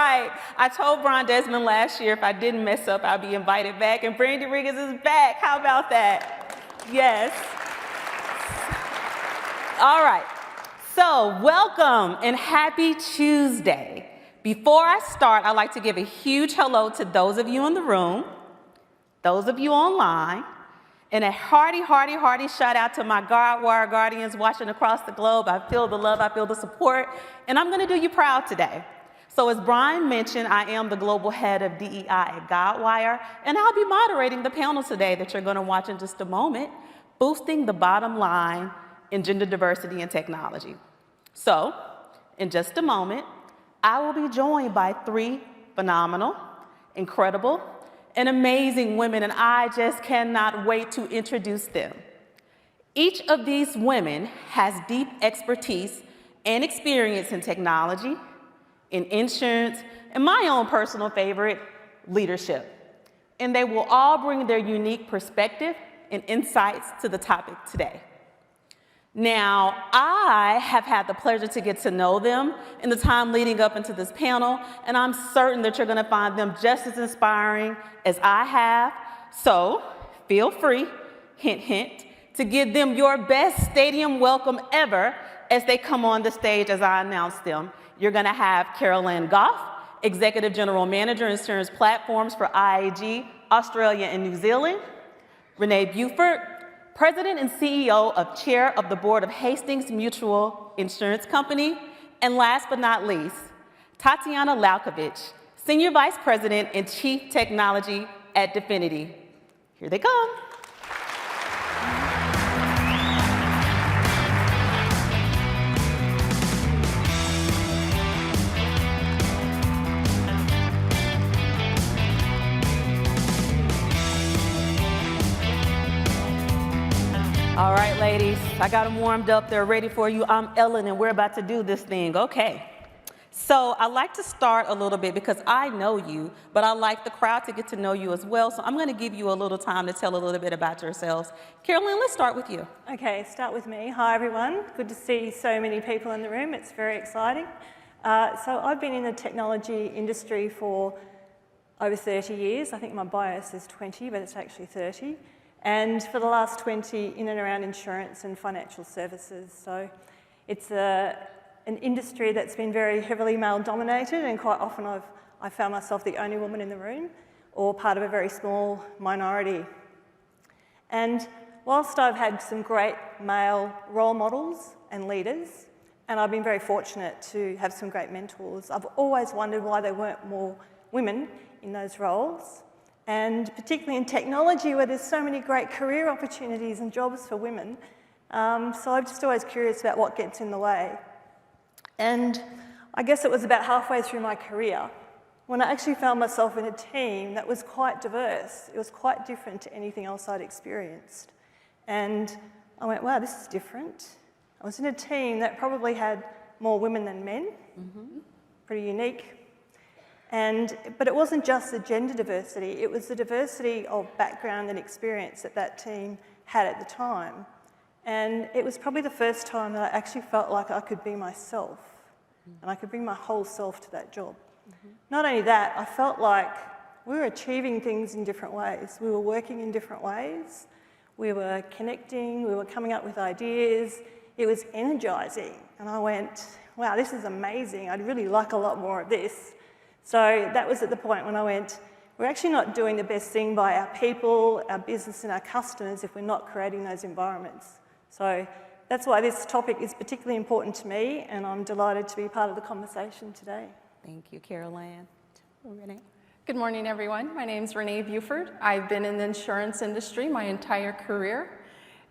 right. I told Brian Desmond last year if I didn't mess up, I'd be invited back, and Brandi Riggins is back. How about that? Yes. All right. So welcome and happy Tuesday. Before I start, I'd like to give a huge hello to those of you in the room, those of you online, and a hearty shout out to my Guardwire Guardians watching across the globe. I feel the love, I feel the support, and I'm gonna do you proud today. So as Brian mentioned, I am the global head of DEI at Guardwire, and I'll be moderating the panel today that you're gonna watch in just a moment, boosting the bottom line in gender diversity and technology. So, in just a moment, I will be joined by 3 phenomenal, incredible, and amazing women, and I just cannot wait to introduce them. Each of these women has deep expertise and experience in technology, in insurance, and my own personal favorite, leadership. And they will all bring their unique perspective and insights to the topic today. Now, I have had the pleasure to get to know them in the time leading up into this panel, and I'm certain that you're gonna find them just as inspiring as I have. So, feel free, hint, hint, to give them your best stadium welcome ever as they come on the stage as I announce them. You're gonna have Carol Ann Goff, Executive General Manager, Insurance Platforms for IAG, Australia and New Zealand, Renee Buford, President and CEO of Chair of the Board of Hastings Mutual Insurance Company, and last but not least, Tatiana Lalkovich, Senior Vice President and Chief Technology at Definity. Here they come. All right, ladies, I got them warmed up. They're ready for you. I'm Ellen, and we're about to do this thing. Okay. So I'd like to start a little bit because I know you, but I'd like the crowd to get to know you as well. So I'm going to give you a little time to tell a little bit about yourselves. Carolyn, let's start with you. Okay, start with me. Hi, everyone. Good to see so many people in the room. It's very exciting. So I've been in the technology industry for over 30 years. I think my bio says 20, but it's actually 30. And for the last 20 in and around insurance and financial services. So it's an industry that's been very heavily male dominated, and quite often I found myself the only woman in the room or part of a very small minority. And whilst I've had some great male role models and leaders, and I've been very fortunate to have some great mentors, I've always wondered why there weren't more women in those roles. And particularly in technology, where there's so many great career opportunities and jobs for women. So I'm just always curious about what gets in the way. And I guess it was about halfway through my career when I actually found myself in a team that was quite diverse. It was quite different to anything else I'd experienced. And I went, wow, this is different. I was in a team that probably had more women than men, pretty unique. But it wasn't just the gender diversity, it was the diversity of background and experience that that team had at the time. And it was probably the first time that I actually felt like I could be myself, and I could bring my whole self to that job. Not only that, I felt like we were achieving things in different ways. We were working in different ways. We were connecting, we were coming up with ideas. It was energising. And I went, wow, this is amazing. I'd really like a lot more of this. So that was at the point when I went, we're actually not doing the best thing by our people, our business and our customers if we're not creating those environments. So that's why this topic is particularly important to me, and I'm delighted to be part of the conversation today. Thank you, Carol Ann. Renee. Good morning, everyone. My name's Renee Buford. I've been in the insurance industry my entire career.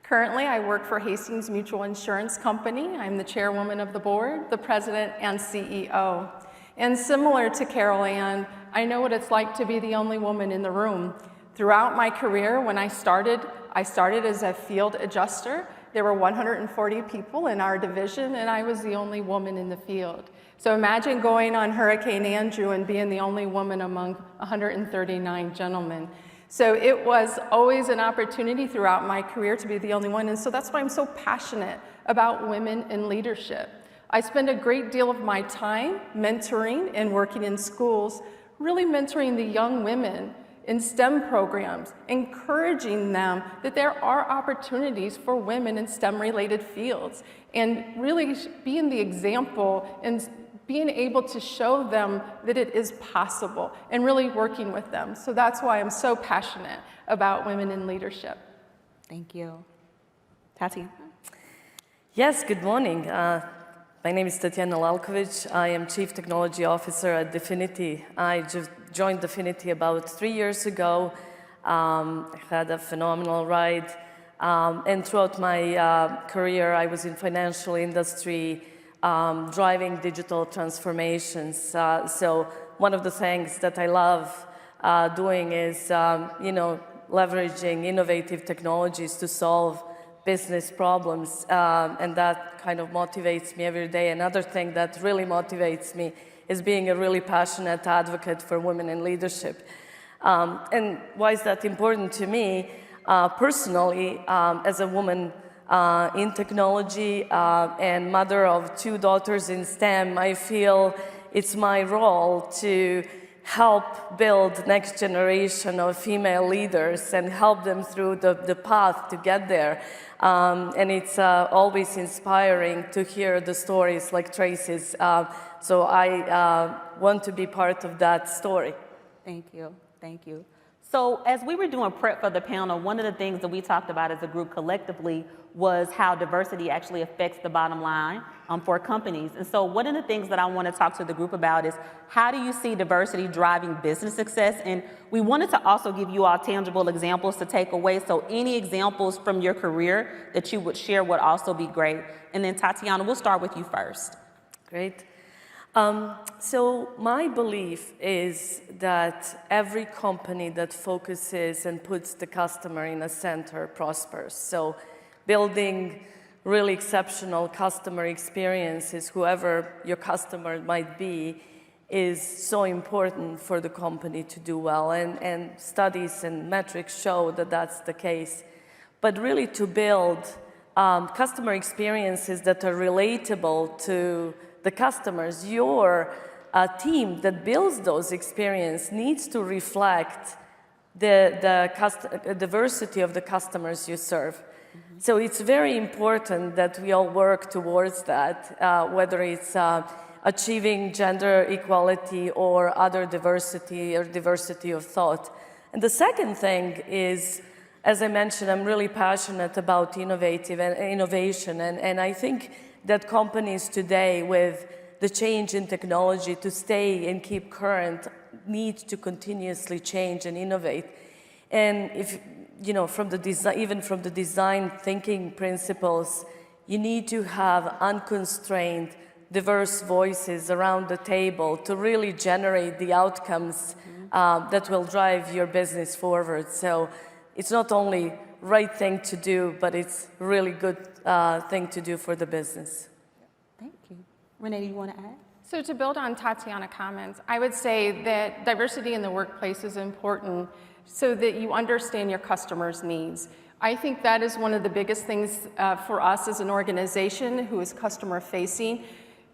Currently, I work for Hastings Mutual Insurance Company. I'm the chairwoman of the board, the president, and CEO. And similar to Carol Ann, I know what it's like to be the only woman in the room. Throughout my career, when I started as a field adjuster. There were 140 people in our division, and I was the only woman in the field. So imagine going on Hurricane Andrew and being the only woman among 139 gentlemen. So it was always an opportunity throughout my career to be the only one, and so that's why I'm so passionate about women in leadership. I spend a great deal of my time mentoring and working in schools, really mentoring the young women in STEM programs, encouraging them that there are opportunities for women in STEM-related fields, and really being the example and being able to show them that it is possible, and really working with them. So that's why I'm so passionate about women in leadership. Thank you. Tatiana? Yes, good morning. My name is Tatiana Lalkovic. I am Chief Technology Officer at Definity. I just joined Definity about 3 years ago. I had a phenomenal ride. And throughout my career, I was in financial industry, driving digital transformations. So one of the things that I love doing is, leveraging innovative technologies to solve business problems, and that kind of motivates me every day. Another thing that really motivates me is being a really passionate advocate for women in leadership. And why is that important to me? Personally, as a woman in technology and mother of 2 daughters in STEM, I feel it's my role to help build next generation of female leaders and help them through the path to get there. And it's always inspiring to hear the stories like Tracy's. So I want to be part of that story. Thank you. Thank you. So as we were doing prep for the panel, one of the things that we talked about as a group collectively was how diversity actually affects the bottom line for companies. And so one of the things that I want to talk to the group about is how do you see diversity driving business success? And we wanted to also give you all tangible examples to take away. So any examples from your career that you would share would also be great. And then Tatiana, we'll start with you first. Great. So my belief is that every company that focuses and puts the customer in the center prospers. So building really exceptional customer experiences, whoever your customer might be, is so important for the company to do well. And studies and metrics show that that's the case. But really to build customer experiences that are relatable to the customers, your team that builds those experiences needs to reflect the diversity of the customers you serve. Mm-hmm. So it's very important that we all work towards that, whether it's achieving gender equality or other diversity or diversity of thought. And the second thing is, as I mentioned, I'm really passionate about innovation, and I think that companies today, with the change in technology to stay and keep current, need to continuously change and innovate. And if from the design, even from the design thinking principles, you need to have unconstrained, diverse voices around the table to really generate the outcomes that will drive your business forward. So it's not only right thing to do, but it's really good thing to do for the business. Thank you. Renee, do you want to add? So to build on Tatiana's comments, I would say that diversity in the workplace is important so that you understand your customers' needs. I think that is one of the biggest things for us as an organization who is customer facing.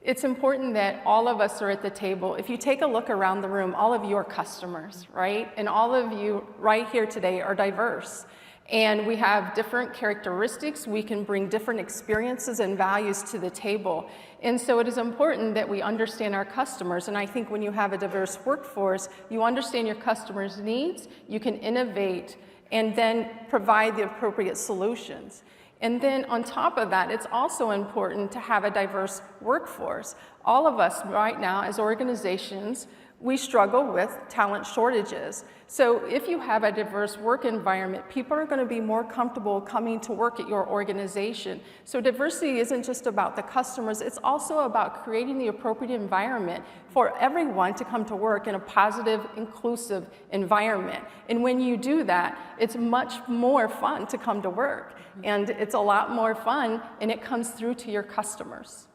It's important that all of us are at the table. If you take a look around the room, all of your customers, right? And all of you right here today are diverse. And we have different characteristics. We can bring different experiences and values to the table. And so it is important that we understand our customers. And I think when you have a diverse workforce, you understand your customers' needs, you can innovate, and then provide the appropriate solutions. And then on top of that, it's also important to have a diverse workforce. All of us right now as organizations, we struggle with talent shortages. So if you have a diverse work environment, people are going to be more comfortable coming to work at your organization. So diversity isn't just about the customers, it's also about creating the appropriate environment for everyone to come to work in a positive, inclusive environment. And when you do that, it's much more fun to come to work. And it's a lot more fun, and it comes through to your customers.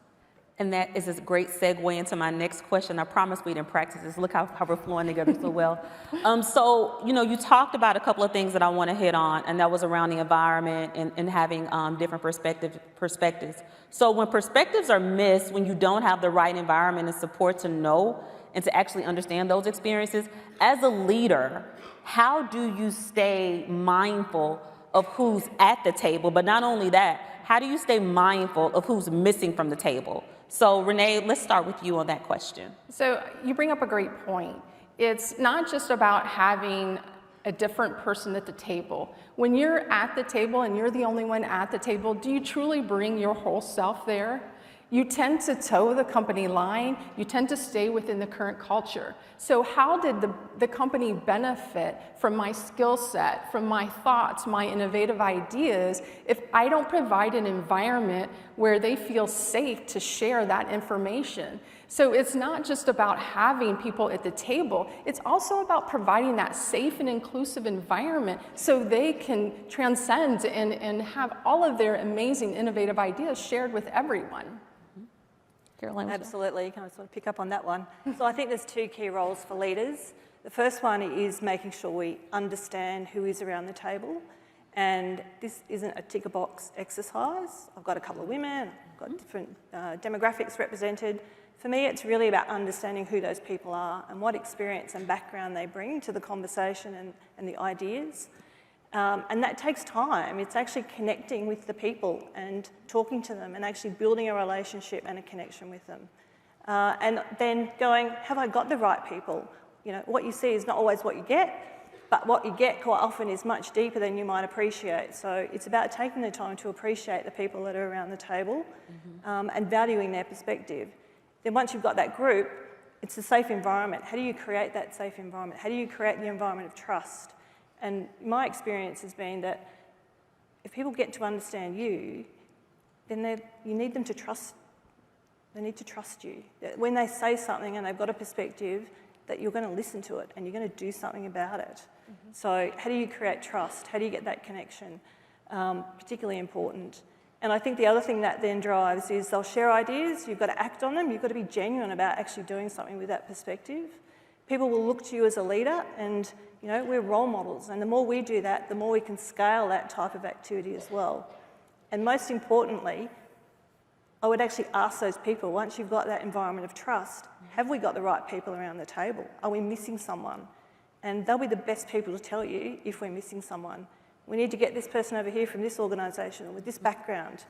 And that is a great segue into my next question. I promise we didn't practice this. Look how we're flowing together so well. So, you talked about a couple of things that I want to hit on, and that was around the environment and having different perspectives. So when perspectives are missed, when you don't have the right environment and support to know and to actually understand those experiences, as a leader, how do you stay mindful of who's at the table? But not only that, how do you stay mindful of who's missing from the table? So Renee, let's start with you on that question. So you bring up a great point. It's not just about having a different person at the table. When you're at the table and you're the only one at the table, do you truly bring your whole self there? You tend to toe the company line. You tend to stay within the current culture. So how did the company benefit from my skill set, from my thoughts, my innovative ideas, if I don't provide an environment where they feel safe to share that information? So it's not just about having people at the table, it's also about providing that safe and inclusive environment so they can transcend and have all of their amazing innovative ideas shared with everyone. Caroline? Absolutely, you kind of sort of pick up on that one. So I think there's two key roles for leaders. The first one is making sure we understand who is around the table. And this isn't a ticker box exercise. I've got a couple of women, I've got different demographics represented. For me, it's really about understanding who those people are and what experience and background they bring to the conversation and the ideas. And that takes time. It's actually connecting with the people and talking to them and actually building a relationship and a connection with them. And then going, have I got the right people? What you see is not always what you get, but what you get quite often is much deeper than you might appreciate. So it's about taking the time to appreciate the people that are around the table and valuing their perspective. Then once you've got that group, it's a safe environment. How do you create that safe environment? How do you create the environment of trust? And my experience has been that if people get to understand you, then you need them to trust. They need to trust you. That when they say something and they've got a perspective, that you're going to listen to it and you're going to do something about it. So how do you create trust? How do you get that connection? Particularly important. And I think the other thing that then drives is they'll share ideas. You've got to act on them. You've got to be genuine about actually doing something with that perspective. People will look to you as a leader and we're role models, and the more we do that, the more we can scale that type of activity as well. And most importantly, I would actually ask those people, once you've got that environment of trust, have we got the right people around the table? Are we missing someone? And they'll be the best people to tell you if we're missing someone. We need to get this person over here from this organisation or with this background.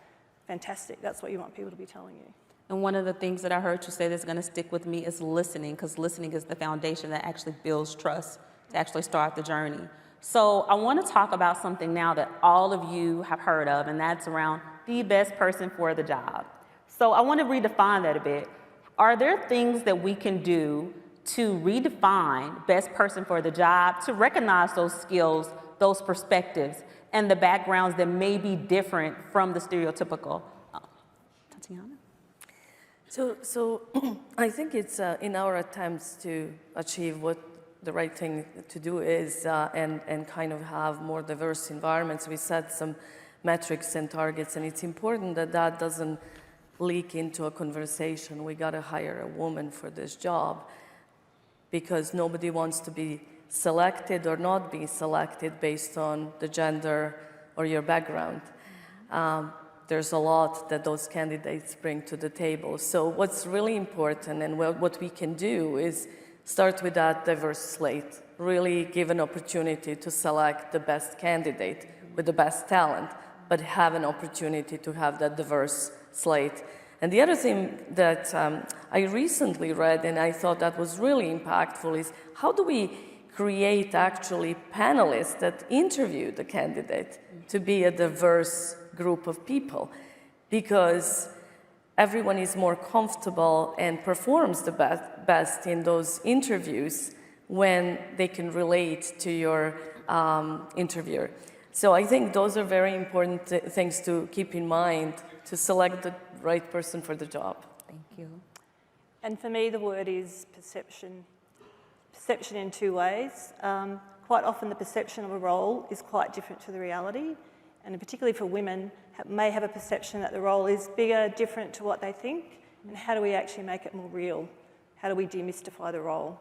Fantastic, that's what you want people to be telling you. And one of the things that I heard you say that's going to stick with me is listening, because listening is the foundation that actually builds trust to actually start the journey. So I want to talk about something now that all of you have heard of, and that's around the best person for the job. So I want to redefine that a bit. Are there things that we can do to redefine best person for the job, to recognize those skills, those perspectives, and the backgrounds that may be different from the stereotypical? Tatiana? So I think it's in our attempts to achieve what the right thing to do is and kind of have more diverse environments. We set some metrics and targets, and it's important that that doesn't leak into a conversation. We got to hire a woman for this job because nobody wants to be selected or not be selected based on the gender or your background. There's a lot that those candidates bring to the table. So what's really important and what we can do is start with that diverse slate, really give an opportunity to select the best candidate with the best talent, but have an opportunity to have that diverse slate. And the other thing that I recently read, and I thought that was really impactful, is how do we create actually panelists that interview the candidate to be a diverse group of people? Because everyone is more comfortable and performs the best in those interviews when they can relate to your interviewer. So I think those are very important things to keep in mind to select the right person for the job. Thank you. And for me, the word is perception. Perception in two ways. Quite often the perception of a role is quite different to the reality, and particularly for women, may have a perception that the role is bigger, different to what they think, and how do we actually make it more real? How do we demystify the role?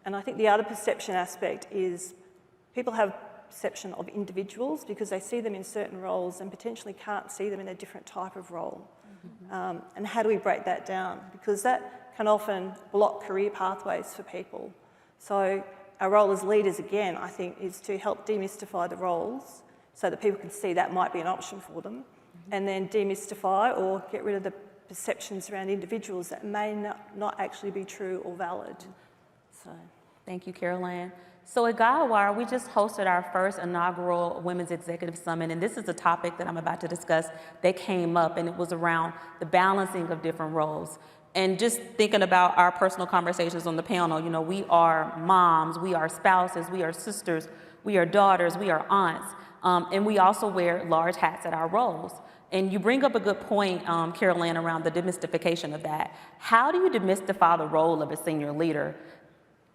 And I think the other perception aspect is people have perception of individuals because they see them in certain roles and potentially can't see them in a different type of role. And how do we break that down? Because that can often block career pathways for people. So our role as leaders, again, I think, is to help demystify the roles so that people can see that might be an option for them, and then demystify or get rid of the perceptions around individuals that may not actually be true or valid. So, thank you, Carol-Ann. So at Guidewire, we just hosted our first inaugural Women's Executive Summit, and this is a topic that I'm about to discuss that came up, and it was around the balancing of different roles. And just thinking about our personal conversations on the panel, you know, we are moms, we are spouses, we are sisters, we are daughters, we are aunts, and we also wear large hats at our roles. And you bring up a good point, Carol-Ann, around the demystification of that. How do you demystify the role of a senior leader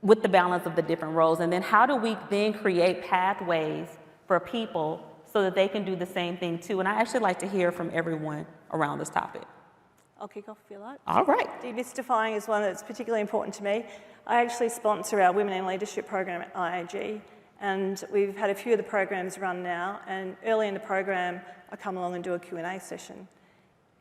with the balance of the different roles? And then how do we then create pathways for people so that they can do the same thing too? And I actually like to hear from everyone around this topic. I'll kick off if you like. All right. Demystifying is one that's particularly important to me. I actually sponsor our Women in Leadership program at IAG, and we've had a few of the programs run now, and early in the program, I come along and do a Q&A session.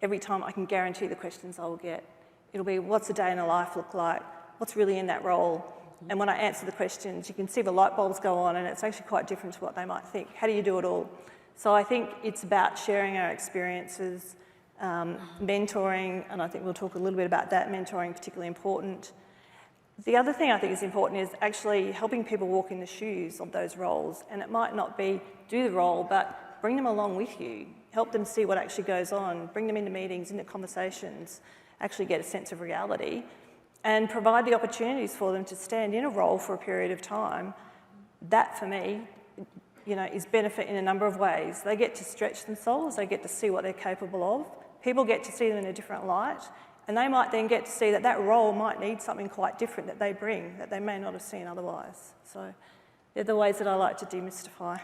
Every time I can guarantee the questions I will get. It'll be, what's a day in a life look like? What's really in that role? And when I answer the questions, you can see the light bulbs go on, and it's actually quite different to what they might think. How do you do it all? So I think it's about sharing our experiences, mentoring, and I think we'll talk a little bit about that, mentoring particularly important. The other thing I think is important is actually helping people walk in the shoes of those roles, and it might not be do the role, but bring them along with you, help them see what actually goes on, bring them into meetings, into conversations, actually get a sense of reality, and provide the opportunities for them to stand in a role for a period of time. That, for me, you know, is benefit in a number of ways. They get to stretch themselves, they get to see what they're capable of, people get to see them in a different light, and they might then get to see that that role might need something quite different that they bring that they may not have seen otherwise. So they're the ways that I like to demystify.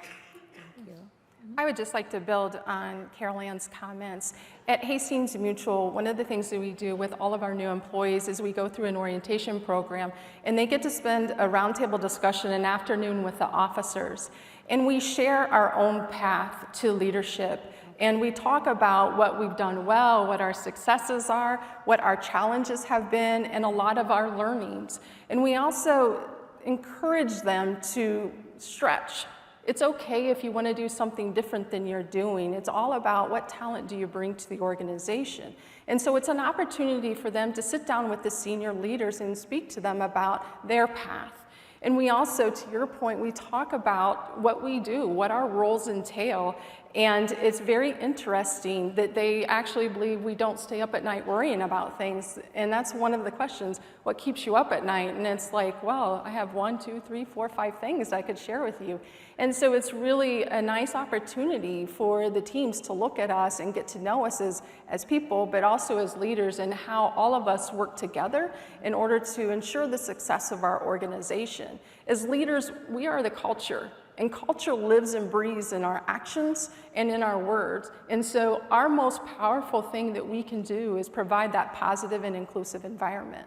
I would just like to build on Carol-Ann's comments. At Hastings Mutual, one of the things that we do with all of our new employees is we go through an orientation program, and they get to spend a roundtable discussion an afternoon with the officers. And we share our own path to leadership. And we talk about what we've done well, what our successes are, what our challenges have been, and a lot of our learnings. And we also encourage them to stretch. It's okay if you want to do something different than you're doing. It's all about what talent do you bring to the organization. And so it's an opportunity for them to sit down with the senior leaders and speak to them about their path. And we also, to your point, we talk about what we do, what our roles entail. And it's very interesting that they actually believe we don't stay up at night worrying about things. And that's one of the questions, what keeps you up at night? And it's like, well, I have 1, 2, 3, 4, 5 things I could share with you. And so it's really a nice opportunity for the teams to look at us and get to know us as people, but also as leaders, and how all of us work together in order to ensure the success of our organization. As leaders, we are the culture. And culture lives and breathes in our actions and in our words. And so our most powerful thing that we can do is provide that positive and inclusive environment.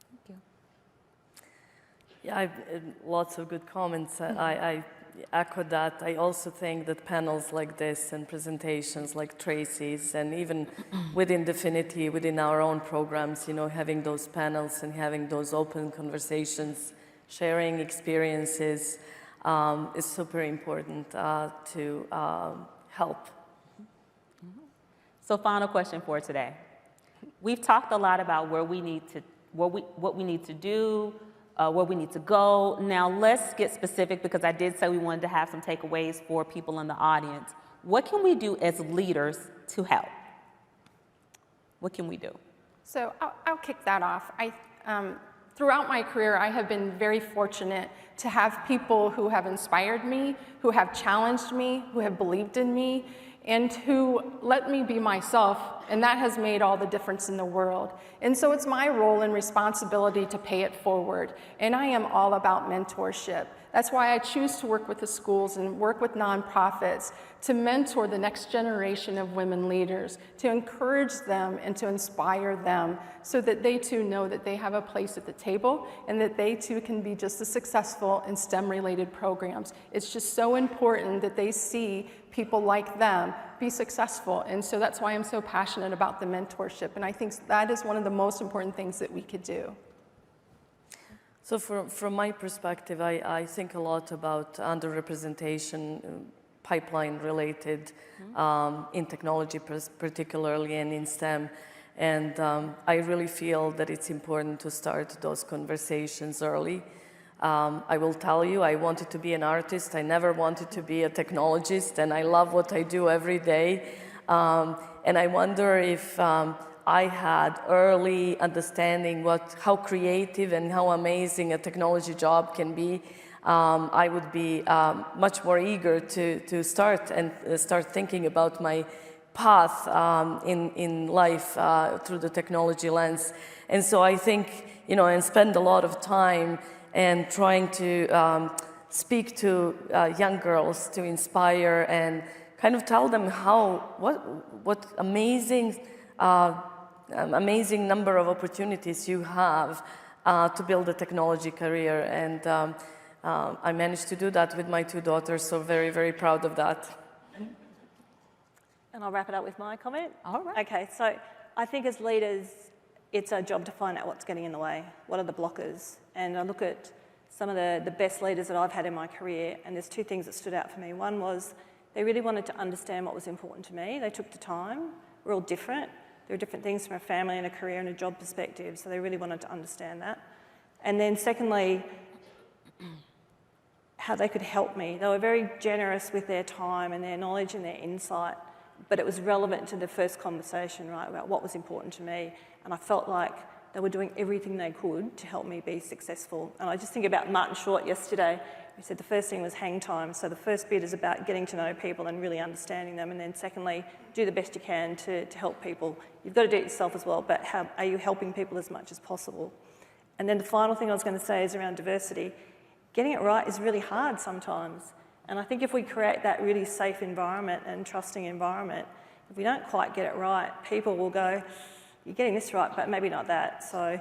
Thank you. Yeah, lots of good comments. I echo that. I also think that panels like this and presentations like Tracy's, and even within Definity, within our own programs, you know, having those panels and having those open conversations, sharing experiences, is super important to help. So final question for today. We've talked a lot about where we need to, what we need to do, where we need to go. Now let's get specific, because I did say we wanted to have some takeaways for people in the audience. What can we do as leaders to help? What can we do? So I'll kick that off. Throughout my career, I have been very fortunate to have people who have inspired me, who have challenged me, who have believed in me, and who let me be myself And that has made all the difference in the world. And so it's my role and responsibility to pay it forward. And I am all about mentorship. That's why I choose to work with the schools and work with nonprofits to mentor the next generation of women leaders, to encourage them and to inspire them so that they too know that they have a place at the table and that they too can be just as successful in STEM-related programs. It's just so important that they see people like them be successful. And so that's why I'm so passionate about the mentorship. And I think that is one of the most important things that we could do. So from my perspective, I think a lot about underrepresentation, pipeline-related, in technology particularly, and in STEM. And I really feel that it's important to start those conversations early. I will tell you, I wanted to be an artist. I never wanted to be a technologist, and I love what I do every day. And I wonder if I had early understanding how creative and how amazing a technology job can be, I would be much more eager to start thinking about my path in life through the technology lens. And so I think, and spend a lot of time and trying to speak to young girls to inspire and kind of tell them what amazing number of opportunities you have to build a technology career. And I managed to do that with my 2 daughters, so very, very proud of that. And I'll wrap it up with my comment. All right. Okay, so I think as leaders, it's our job to find out what's getting in the way. What are the blockers? And I look at some of the best leaders that I've had in my career, and there's 2 things that stood out for me. One was they really wanted to understand what was important to me. They took the time. We're all different. There are different things from a family and a career and a job perspective, so they really wanted to understand that. And then secondly, how they could help me. They were very generous with their time and their knowledge and their insight, but it was relevant to the first conversation, right, about what was important to me. And I felt like they were doing everything they could to help me be successful. And I just think about Martin Short yesterday. He said the first thing was hang time. So the first bit is about getting to know people and really understanding them. And then secondly, do the best you can to help people. You've got to do it yourself as well, but how are you helping people as much as possible? And then the final thing I was going to say is around diversity. Getting it right is really hard sometimes. And I think if we create that really safe environment and trusting environment, if we don't quite get it right, people will go, you're getting this right, but maybe not that. So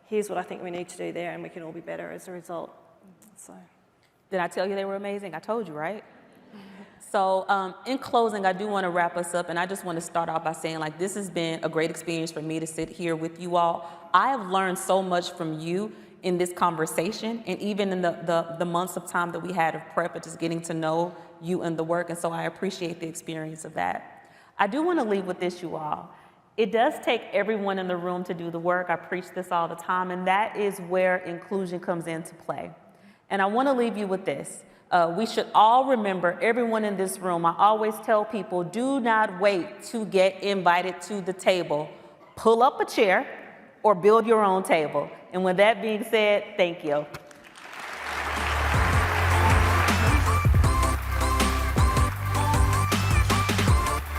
here's what I think we need to do there, and we can all be better as a result. So. Did I tell you they were amazing? I told you, right? So in closing, I do want to wrap us up, and I just want to start off by saying, like, this has been a great experience for me to sit here with you all. I have learned so much from you in this conversation, and even in the months of time that we had of prep and just getting to know you and the work, and so I appreciate the experience of that. I do want to leave with this, you all. It does take everyone in the room to do the work. I preach this all the time, and that is where inclusion comes into play. And I want to leave you with this. We should all remember, everyone in this room, I always tell people, do not wait to get invited to the table. Pull up a chair or build your own table. And with that being said, thank you.